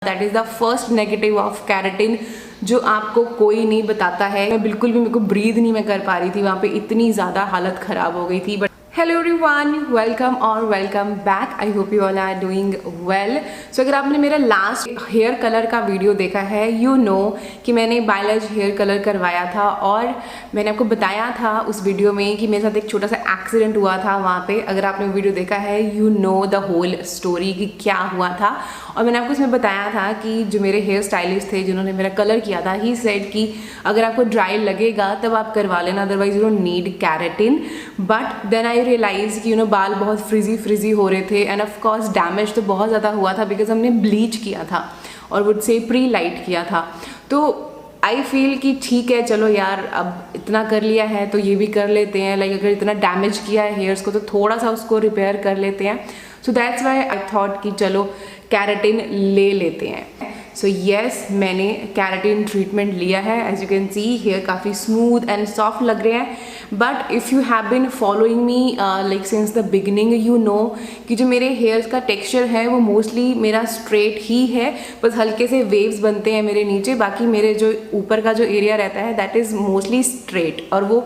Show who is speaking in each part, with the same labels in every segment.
Speaker 1: That is the first negative of keratin जो आपको कोई नहीं बताता है। मैं बिल्कुल भी, मेरे को ब्रीद नहीं मैं कर पा रही थी, वहाँ पे इतनी ज़्यादा हालत ख़राब हो गई थी। बट हेलो एवरीवन, वेलकम और welcome back. I hope you all are doing well. So अगर आपने मेरा लास्ट हेयर कलर का वीडियो देखा है, यू नो कि मैंने बायलैज हेयर कलर करवाया था और मैंने आपको बताया था उस वीडियो में कि मेरे साथ एक छोटा सा एक्सीडेंट हुआ था वहाँ पे। अगर आपने वीडियो देखा है, you know the whole story कि क्या हुआ था। और मैंने आपको इसमें बताया था कि जो मेरे हेयर स्टाइलिस्ट थे जिन्होंने मेरा कलर किया था, ही सेड कि अगर आपको ड्राई लगेगा तब आप करवा लेना, otherwise you don't need keratin. But then I realise कि बाल बहुत फ्रिजी हो रहे थे एंड ऑफ कोर्स डैमेज तो बहुत ज़्यादा हुआ था बिकॉज हमने ब्लीच किया था और वुड से प्री लाइट किया था। तो आई फील कि ठीक है, चलो यार, अब इतना कर लिया है तो ये भी कर लेते हैं। लाइक अगर इतना डैमेज किया है हेयर्स को तो थोड़ा सा उसको रिपेयर कर लेते हैं। So that's why I thought कि चलो कैरेटिन ले लेते हैं। सो येस, मैंने कैरेटिन ट्रीटमेंट लिया है। As you can see hair काफ़ी स्मूथ एंड सॉफ्ट लग रहे हैं। But if you have been following me like since the beginning, you know कि जो मेरे हेयर्स का टेक्सचर है वो मोस्टली मेरा स्ट्रेट ही है, बस हल्के से वेव्स बनते हैं मेरे नीचे, बाकी मेरे जो ऊपर का जो एरिया रहता है दैट इज़ मोस्टली स्ट्रेट और वो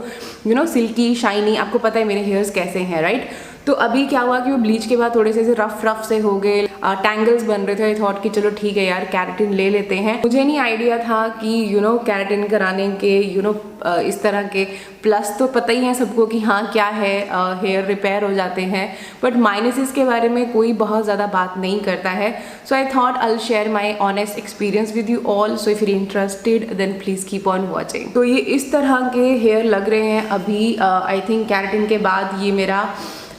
Speaker 1: सिल्की शाइनी। आपको पता है मेरे हेयर्स कैसे हैं, राइट? तो अभी क्या हुआ कि वो ब्लीच के बाद थोड़े से रफ से हो गए, टैंगल्स बन रहे थे। आई थॉट कि चलो ठीक है यार, कैरेटिन ले लेते हैं। मुझे नहीं आइडिया था कि कैरेटिन कराने के इस तरह के प्लस तो पता ही है सबको कि हाँ क्या है, हेयर रिपेयर हो जाते हैं, बट माइनसेस के बारे में कोई बहुत ज़्यादा बात नहीं करता है। So I thought I share my honest experience with you all. So if you interested then please keep on watching. तो ये इस तरह के हेयर लग रहे हैं अभी। आई थिंक कैरेटिन के बाद ये मेरा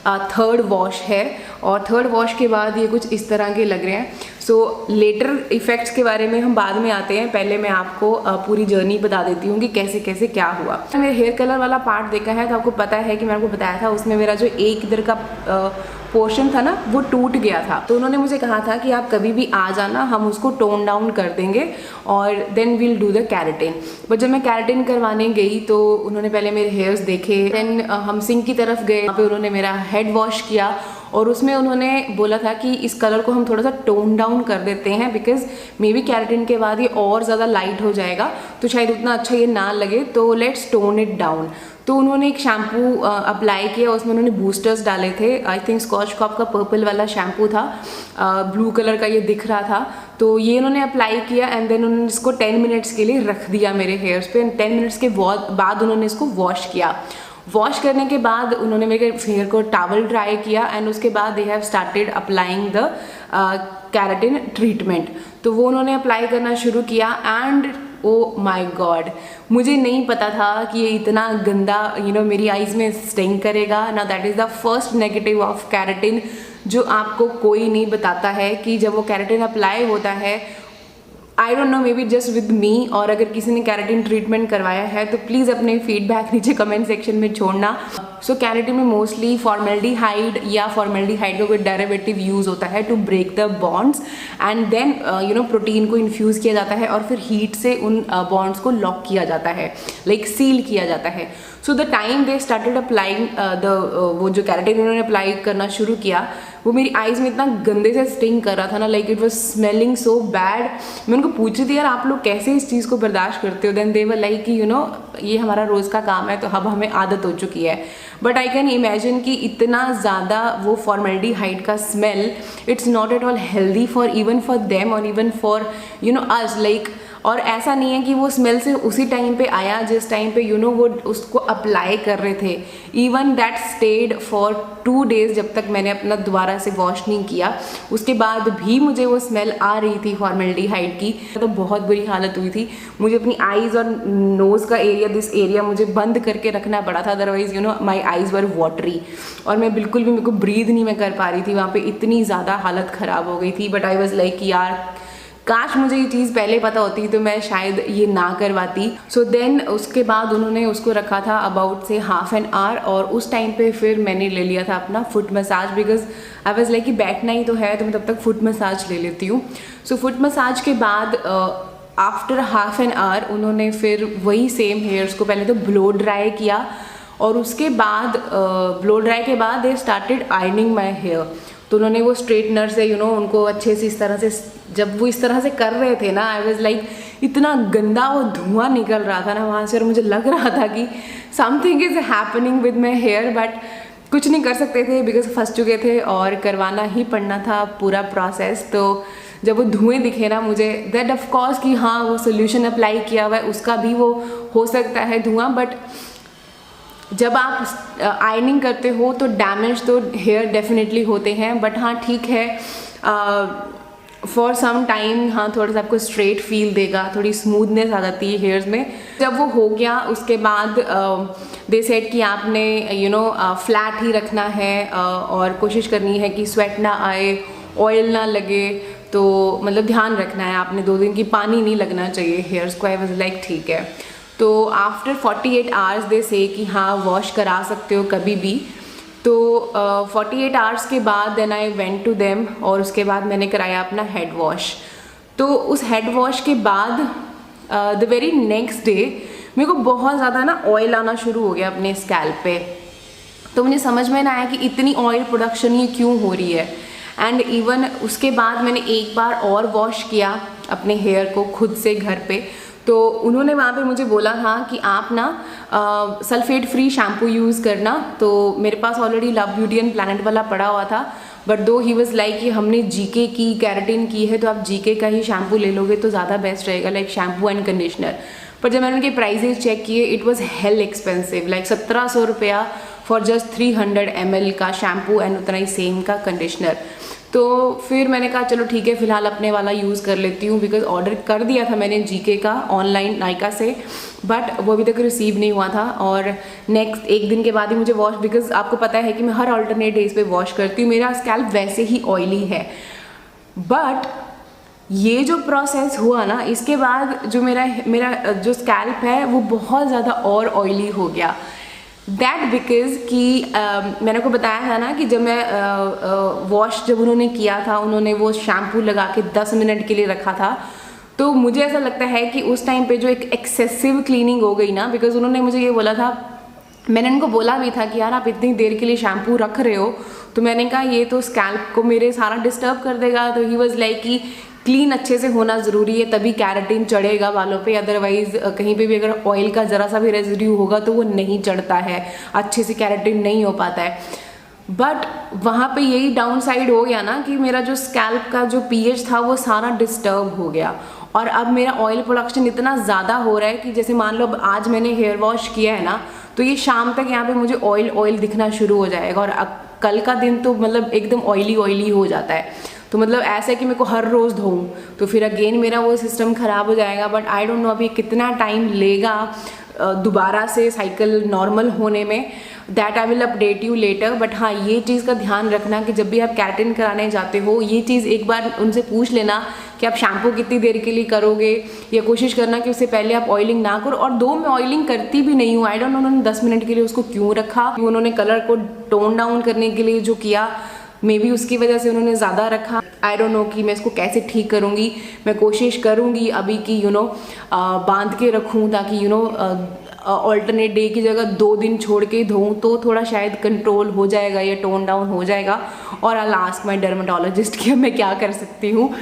Speaker 1: थर्ड वॉश है और थर्ड वॉश के बाद ये कुछ इस तरह के लग रहे हैं। सो लेटर इफ़ेक्ट्स के बारे में हम बाद में आते हैं, पहले मैं आपको पूरी जर्नी बता देती हूँ कि कैसे कैसे क्या हुआ। मेरे हेयर कलर वाला पार्ट देखा है तो आपको पता है कि मैंने आपको बताया था उसमें मेरा जो एक इधर का पोर्शन था ना वो टूट गया था। तो उन्होंने मुझे कहा था कि आप कभी भी आ जाना, हम उसको टोन डाउन कर देंगे और then we'll do the keratin. But जब मैं कैरेटिन करवाने गई तो उन्होंने पहले मेरे हेयर्स देखे, देन हम सिंक की तरफ गए, वहाँ पे उन्होंने मेरा हेड वॉश किया और उसमें उन्होंने बोला था कि इस कलर को हम थोड़ा सा टोन डाउन कर देते हैं बिकॉज मे बी कैरेटिन के बाद ये और ज़्यादा लाइट हो जाएगा तो शायद उतना अच्छा ये ना लगे, तो लेट्स टोन इट डाउन। तो उन्होंने एक शैम्पू अप्लाई किया, उसमें उन्होंने बूस्टर्स डाले थे। आई थिंक स्कॉच कॉप का पर्पल वाला शैम्पू था, ब्लू कलर का ये दिख रहा था। तो ये उन्होंने अप्लाई किया एंड देन उन्होंने इसको 10 मिनट्स के लिए रख दिया मेरे हेयर्स पे। 10 मिनट्स के बाद उन्होंने इसको वॉश किया। वॉश करने के बाद उन्होंने मेरे हेयर को टॉवल ड्राई किया एंड उसके बाद they have started applying the keratin treatment. तो वो उन्होंने अप्लाई करना शुरू किया एंड ओ माई गॉड, मुझे नहीं पता था कि ये इतना गंदा मेरी आईज में स्टिंग करेगा ना। That is the first negative of keratin जो आपको कोई नहीं बताता है कि जब वो कैरेटिन अप्लाई होता है, I don't know, may be just with me, और अगर किसी ने कैरेटिन ट्रीटमेंट करवाया है तो प्लीज़ अपने फीडबैक नीचे कमेंट सेक्शन में छोड़ना। सो कैरेटिन में मोस्टली फॉर्मेल्डिहाइड या फॉर्मेल्डिहाइड का कोई डेरिवेटिव यूज़ होता है to break the bonds and then protein को इन्फ्यूज़ किया जाता है और फिर हीट से उन बॉन्ड्स को लॉक किया जाता है, लाइक सील किया जाता है। So the time they started applying वो जो कैरेटिन उन्होंने अप्लाई करना शुरू किया वो मेरी आईज में इतना गंदे से स्टिंग कर रहा था ना, like it was smelling so bad. मैं उनको पूछ रही थी यार आप लोग कैसे इस चीज़ को बर्दाश्त करते हो? देन दे वर लाइक कि ये हमारा रोज़ का काम है तो अब हमें आदत हो चुकी है। बट आई कैन इमेजिन कि इतना ज़्यादा वो फॉर्मेल्डिहाइड का smell, it's not at all healthy for even for them और इवन फॉर अस, लाइक। और ऐसा नहीं है कि वो स्मेल से उसी टाइम पे आया जिस टाइम पे वो उसको अप्लाई कर रहे थे। Even that state for 2 days जब तक मैंने अपना दोबारा से वॉश नहीं किया, उसके बाद भी मुझे वो स्मेल आ रही थी फॉर्मेल्डिहाइड की। तो बहुत बुरी हालत हुई थी। मुझे अपनी आईज़ और नोज़ का एरिया, दिस एरिया मुझे बंद करके रखना पड़ा था, otherwise my eyes were watery और मैं बिल्कुल भी, मेरे को ब्रीद नहीं मैं कर पा रही थी, वहाँ पे इतनी ज़्यादा हालत ख़राब हो गई थी। बट आई वॉज लाइक यार काश मुझे ये चीज़ पहले पता होती तो मैं शायद ये ना करवाती। सो देन उसके बाद उन्होंने उसको रखा था अबाउट से ½ एन आवर और उस टाइम पे फिर मैंने ले लिया था अपना foot massage because I was like कि बैठना ही तो है तो मैं तब तक फुट मसाज ले लेती हूँ। सो फुट मसाज के बाद आफ्टर ½ एन आवर उन्होंने फिर वही सेम हेयर्स को पहले तो ब्लो ड्राई किया और उसके बाद ब्लो ड्राई के बाद they started ironing my hair. तो उन्होंने वो स्ट्रेटनर से उनको अच्छे से इस तरह से, जब वो इस तरह से कर रहे थे ना, आई वाज लाइक इतना गंदा वो धुआं निकल रहा था ना वहाँ से, और मुझे लग रहा था कि something is happening with my hair, but कुछ नहीं कर सकते थे बिकॉज फंस चुके थे और करवाना ही पड़ना था पूरा प्रोसेस। तो जब वो धुएं दिखे ना मुझे, दैट ऑफ कोर्स कि हाँ वो सोल्यूशन अप्लाई किया हुआ है, उसका भी वो हो सकता है धुआं, बट जब आप आयनिंग करते हो तो डैमेज तो हेयर डेफिनेटली होते हैं। बट हाँ ठीक है, फॉर सम टाइम हाँ थोड़ा सा आपको स्ट्रेट फील देगा, थोड़ी स्मूथनेस आ जाती है हेयर्स में। जब वो हो गया उसके बाद दे सेड कि आपने फ्लैट ही रखना है और कोशिश करनी है कि स्वेट ना आए, ऑयल ना लगे, तो मतलब ध्यान रखना है आपने 2 दिन की, पानी नहीं लगना चाहिए हेयर्स को। आई वाज लाइक ठीक है। तो आफ्टर 48 आवर्स दे से कि हाँ वॉश करा सकते हो कभी भी। तो 48 आवर्स के बाद then I went to them, और उसके बाद मैंने कराया अपना हेड वॉश। तो उस हेड वॉश के बाद द वेरी नेक्स्ट डे मेरे को बहुत ज़्यादा ना ऑयल आना शुरू हो गया अपने स्कैल्प पे। तो मुझे समझ में ना आया कि इतनी ऑयल प्रोडक्शन ये क्यों हो रही है। एंड इवन उसके बाद मैंने एक बार और वॉश किया अपने हेयर को खुद से घर पे। तो उन्होंने वहाँ पे मुझे बोला था कि आप ना सल्फेट फ्री शैम्पू यूज़ करना। तो मेरे पास already love beauty and planet वाला पड़ा हुआ था, बट दो ही वाज लाइक कि हमने जीके की कैरेटिन की है तो आप जीके का ही शैम्पू ले लोगे तो ज़्यादा बेस्ट रहेगा, लाइक शैम्पू एंड कंडीशनर। पर जब मैंने उनके प्राइजेस चेक किए, it was hello expensive, like 1700 रुपया फॉर जस्ट 300 ml का शैम्पू एंड उतना ही सेम का कंडीशनर। तो फिर मैंने कहा चलो ठीक है, फिलहाल अपने वाला यूज़ कर लेती हूँ, बिकॉज ऑर्डर कर दिया था मैंने जीके का ऑनलाइन नायका से, बट वो अभी तक रिसीव नहीं हुआ था। और नेक्स्ट 1 दिन के बाद ही मुझे वॉश, बिकॉज आपको पता है कि मैं हर अल्टरनेट डेज पे वॉश करती हूँ, मेरा स्कैल्प वैसे ही ऑयली है। बट ये जो प्रोसेस हुआ ना, इसके बाद जो मेरा जो स्कैल्प है वो बहुत ज़्यादा और ऑयली हो गया। दैट बिकॉज कि मैंने को बताया था ना कि जब मैं वॉश जब उन्होंने किया था, उन्होंने वो शैम्पू लगा के 10 मिनट के लिए रखा था। तो मुझे ऐसा लगता है कि उस टाइम पे जो एक एक्सेसिव क्लीनिंग हो गई ना, बिकॉज उन्होंने मुझे ये बोला था, मैंने उनको बोला भी था कि यार आप इतनी देर के लिए शैम्पू रख रहे हो, तो मैंने कहा ये तो स्कैल्प को मेरे सारा डिस्टर्ब कर देगा। तो ही वॉज लाइक कि क्लीन अच्छे से होना ज़रूरी है, तभी कैरेटिन चढ़ेगा बालों पे, अदरवाइज कहीं पे भी अगर ऑयल का ज़रा सा भी रेजिड्यू होगा तो वो नहीं चढ़ता है, अच्छे से कैरेटिन नहीं हो पाता है। बट वहाँ पे यही डाउन साइड हो गया ना कि मेरा जो स्कैल्प का जो पीएच था वो सारा डिस्टर्ब हो गया, और अब मेरा ऑयल प्रोडक्शन इतना ज़्यादा हो रहा है कि जैसे मान लो अब आज मैंने हेयर वॉश किया है ना, तो ये शाम तक यहाँ पे मुझे ऑयल दिखना शुरू हो जाएगा, और कल का दिन तो मतलब एकदम ऑयली हो जाता है। तो मतलब ऐसा है कि मेरे को हर रोज़ धोऊं, तो फिर अगेन मेरा वो सिस्टम ख़राब हो जाएगा। बट आई डोंट नो अभी कितना टाइम लेगा दोबारा से साइकिल नॉर्मल होने में, that I will update you later. But हाँ, ये चीज़ का ध्यान रखना कि जब भी आप कैरेटिन कराने जाते हो, ये चीज़ एक बार उनसे पूछ लेना कि आप शैम्पू कितनी देर के लिए करोगे, या कोशिश करना कि उससे पहले आप ऑयलिंग ना करो। और दो मैं ऑयलिंग करती भी नहीं हूँ, आई डोंट नो उन्होंने 10 मिनट के लिए उसको क्यों रखा। उन्होंने कलर को टोन डाउन करने के लिए जो किया, मे बी उसकी वजह से उन्होंने ज़्यादा रखा। आई डोंट नो कि मैं इसको कैसे ठीक करूँगी। मैं कोशिश करूँगी अभी कि बांध के रखूँ, ताकि ऑल्टरनेट डे की जगह 2 दिन छोड़ के धोऊं तो थोड़ा शायद कंट्रोल हो जाएगा या टोन डाउन हो जाएगा। और आई आस्क माई डर्मेटोलॉजिस्ट कि मैं क्या कर सकती हूँ।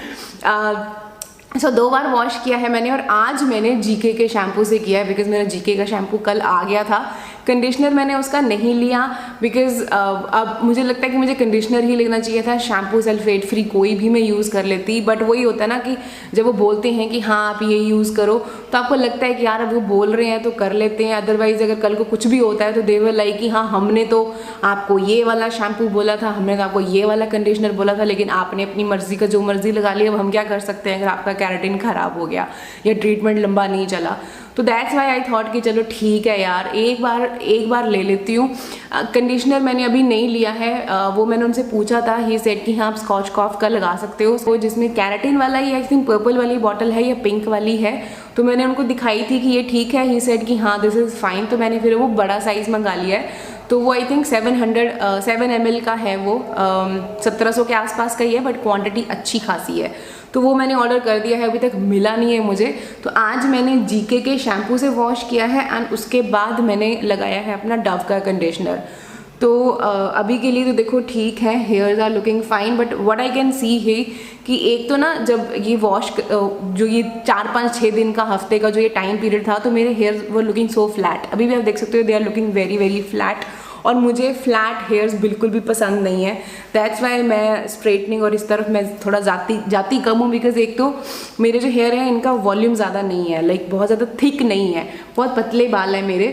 Speaker 1: सो 2 बार वॉश किया है मैंने, और आज मैंने जीके के शैम्पू से किया है, बिकॉज मेरा जीके का शैम्पू कल आ गया था। कंडीशनर मैंने उसका नहीं लिया, बिकॉज अब मुझे लगता है कि मुझे कंडीशनर ही लेना चाहिए था। शैम्पू सल्फेट फ्री कोई भी मैं यूज़ कर लेती, बट वही होता है ना कि जब वो बोलते हैं कि हाँ आप ये यूज़ करो, तो आपको लगता है कि यार अब वो बोल रहे हैं तो कर लेते हैं, अदरवाइज़ अगर कल को कुछ भी होता है तो दे विल लाइक कि हाँ हमने तो आपको ये वाला शैम्पू बोला था, हमने तो आपको ये वाला कंडीशनर बोला था, लेकिन आपने अपनी मर्जी का जो मर्जी लगा लिया। अब हम क्या कर सकते हैं अगर आपका कैरेटिन ख़राब हो गया या ट्रीटमेंट लंबा नहीं चला। तो दैट्स वाई आई थॉट कि चलो ठीक है यार, एक बार ले लेती हूँ। कंडीशनर मैंने अभी नहीं लिया है, वो मैंने उनसे पूछा था, ही सेड कि हाँ आप स्कॉच कॉफ का लगा सकते हो, वो जिसमें कैरेटिन वाला ही आई थिंक पर्पल वाली बॉटल है या पिंक वाली है। तो मैंने उनको दिखाई थी कि ये ठीक है, ही सेड कि हाँ दिस इज़ फाइन। तो मैंने फिर वो बड़ा साइज़ मंगा लिया है, तो वो आई थिंक 7 ml का है, वो 1700 के आसपास का ही है, बट क्वांटिटी अच्छी खासी है। तो वो मैंने ऑर्डर कर दिया है, अभी तक मिला नहीं है मुझे। तो आज मैंने जीके के शैम्पू से वॉश किया है, एंड उसके बाद मैंने लगाया है अपना डव का कंडीशनर। तो अभी के लिए तो देखो ठीक है, hairs are looking fine, but what I can see है कि एक तो ना जब ये वॉश जो ये 4-5-6 दिन का, हफ्ते का जो ये टाइम पीरियड था, तो मेरे hairs were looking so flat. अभी भी आप देख सकते हो they are looking very very flat, और मुझे फ्लैट हेयर्स बिल्कुल भी पसंद नहीं है। दैट्स वाई मैं स्ट्रेटनिंग और इस तरफ मैं थोड़ा जाती कम हूँ, बिकॉज एक तो मेरे जो हेयर है इनका वॉल्यूम ज़्यादा नहीं है, लाइक बहुत ज़्यादा थिक नहीं है, बहुत पतले बाल है मेरे,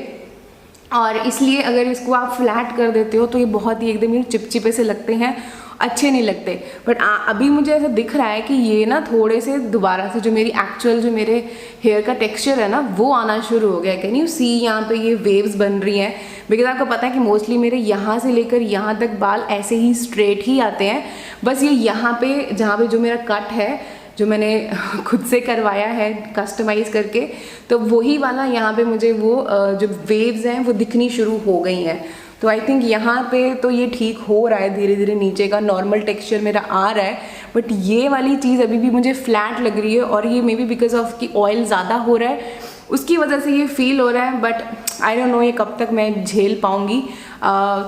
Speaker 1: और इसलिए अगर इसको आप फ्लैट कर देते हो तो ये बहुत ही एकदम चिपचिपे से लगते हैं, अच्छे नहीं लगते। बट अभी मुझे ऐसा दिख रहा है कि ये ना थोड़े से दोबारा से जो मेरी एक्चुअल जो मेरे हेयर का टेक्सचर है ना वो आना शुरू हो गया। कैन यू सी यहाँ पे ये वेव्स बन रही हैं, बिकॉज आपको पता है कि मोस्टली मेरे यहाँ से लेकर यहाँ तक बाल ऐसे ही स्ट्रेट ही आते हैं। बस ये यहाँ पे जहाँ पे जो मेरा कट है, जो मैंने खुद से करवाया है कस्टमाइज करके, तो वही वाला यहाँ पे मुझे वो जो वेव्स हैं वो दिखनी शुरू हो गई हैं। तो आई थिंक यहाँ पे तो ये ठीक हो रहा है, धीरे धीरे नीचे का नॉर्मल टेक्सचर मेरा आ रहा है, बट ये वाली चीज़ अभी भी मुझे फ्लैट लग रही है, और ये मे बी बिकॉज ऑफ कि ऑयल ज़्यादा हो रहा है उसकी वजह से ये फील हो रहा है। बट आई डोंट नो ये कब तक मैं झेल पाऊँगी।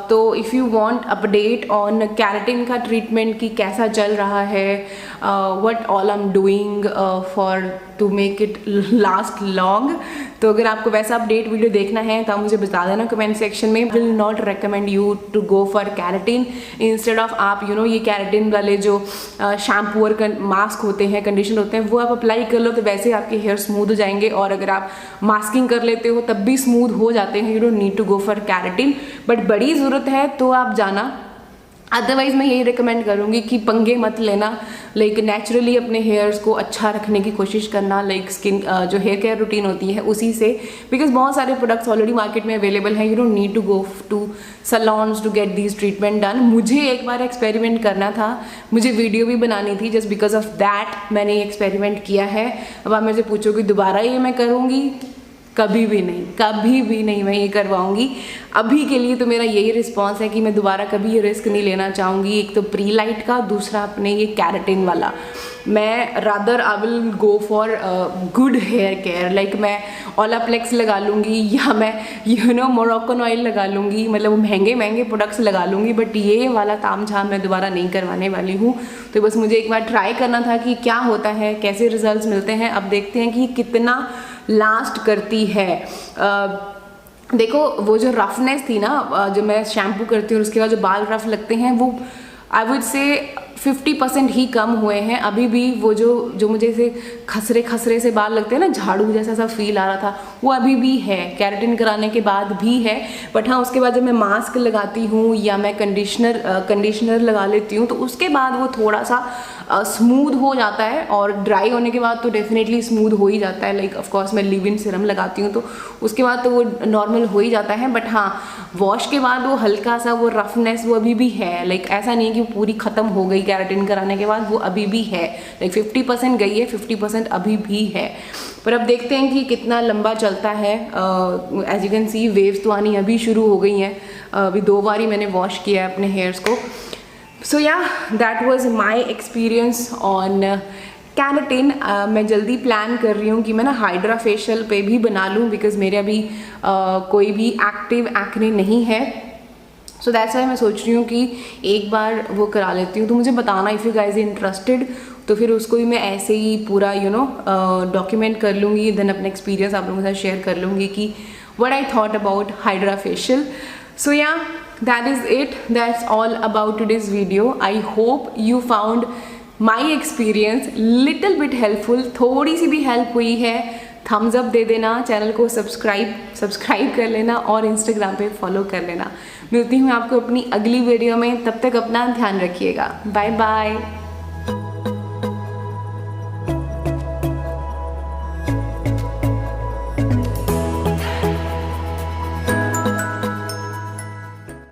Speaker 1: तो if you want update on keratin का ट्रीटमेंट कि कैसा चल रहा है, what all I am doing for to make it last long, तो अगर आपको वैसा अपडेट वीडियो देखना है तो आप मुझे बता देना कमेंट सेक्शन में। Will not recommend you to go for keratin, instead of आप ये कैरेटिन वाले जो शैम्पू और मास्क होते हैं, कंडीशनर होते हैं, वो आप अप्लाई कर लो तो वैसे ही आपके हेयर स्मूथ हो जाएंगे, और अगर आप मास्किंग कर लेते हो तब भी स्मूथ हो जाते हैं। You don't need to go for keratin, but बड़ी ज़रूरत है तो आप जाना। अदरवाइज़ मैं यही रिकमेंड करूँगी कि पंगे मत लेना, लाइक नेचुरली अपने हेयर्स को अच्छा रखने की कोशिश करना, लाइक स्किन जो हेयर केयर रूटीन होती है उसी से, बिकॉज बहुत सारे प्रोडक्ट्स ऑलरेडी मार्केट में अवेलेबल हैं। You don't need to go to salons to get this treatment done. मुझे एक बार एक्सपेरिमेंट करना था, मुझे वीडियो भी बनानी थी, जस्ट बिकॉज ऑफ दैट मैंने ये एक्सपेरिमेंट किया है। अब आप मेरे से पूछोगे दोबारा ये मैं करूँगी? कभी भी नहीं, कभी भी नहीं मैं ये करवाऊंगी। अभी के लिए तो मेरा यही रिस्पॉन्स है कि मैं दोबारा कभी ये रिस्क नहीं लेना चाहूँगी, एक तो प्री लाइट का, दूसरा अपने ये कैरेटिन वाला। मैं rather I will go for good hair care, like मैं ओलाप्लेक्स लगा लूँगी, या मैं मोरक्कन ऑयल लगा लूँगी, मतलब महंगे महंगे प्रोडक्ट्स लगा लूँगी, बट ये वाला ताम झाम मैं दोबारा नहीं करवाने वाली हूँ। तो बस मुझे एक बार ट्राई करना था कि क्या होता है, कैसे रिजल्ट्स मिलते हैं। अब देखते हैं कि कितना लास्ट करती है। देखो वो जो रफनेस थी ना, जो मैं शैम्पू करती हूँ उसके बाद जो बाल रफ लगते हैं, वो आई वुड से 50% ही कम हुए हैं। अभी भी वो जो मुझे ऐसे खसरे खसरे से बाल लगते हैं ना, झाड़ू जैसा सा फील आ रहा था, वो अभी भी है, कैरेटिन कराने के बाद भी है। बट हाँ, उसके बाद जब मैं मास्क लगाती हूँ या मैं कंडीशनर लगा लेती हूँ तो उसके बाद वो थोड़ा सा स्मूथ हो जाता है, और ड्राई होने के बाद तो डेफिनेटली स्मूथ हो ही जाता है। लाइक ऑफकोर्स मैं लिव इन सीरम लगाती हूँ तो उसके बाद तो वो नॉर्मल हो ही जाता है। बट हाँ, वॉश के बाद वो हल्का सा वो रफनेस वो अभी भी है। लाइक ऐसा नहीं है कि वो पूरी ख़त्म हो गई कैरेटिन कराने के बाद, वो अभी भी है। लाइक 50% गई है, 50% अभी भी है। पर अब देखते हैं कि कितना लंबा चलता है। As you can see waves तो आनी अभी शुरू हो गई हैं। अभी 2 बार ही मैंने वॉश किया है अपने हेयर्स को। सो या that was my experience on keratin. मैं जल्दी प्लान कर रही हूँ कि मैं ना हाइड्रा फेशियल पे भी बना लूँ, बिकॉज मेरे अभी कोई भी एक्टिव एक्ने नहीं है। सो दैट्स वाई मैं सोच रही हूँ कि एक बार वो करा लेती हूँ। तो मुझे बताना इफ़ यू गाइज इंटरेस्टेड, तो फिर उसको भी मैं ऐसे ही पूरा डॉक्यूमेंट कर लूँगी, देन अपना एक्सपीरियंस आप लोगों के साथ शेयर कर लूँगी कि what I thought about hydra facial. So yeah, that is it. That's all about today's video. I hope you found my experience little bit helpful. थोड़ी सी भी हेल्प हुई है, थम्स अप दे देना, चैनल को सब्सक्राइब कर लेना, और इंस्टाग्राम पे फॉलो कर लेना। मिलती हूँ आपको अपनी अगली वीडियो में, तब तक अपना ध्यान रखिएगा। Bye bye.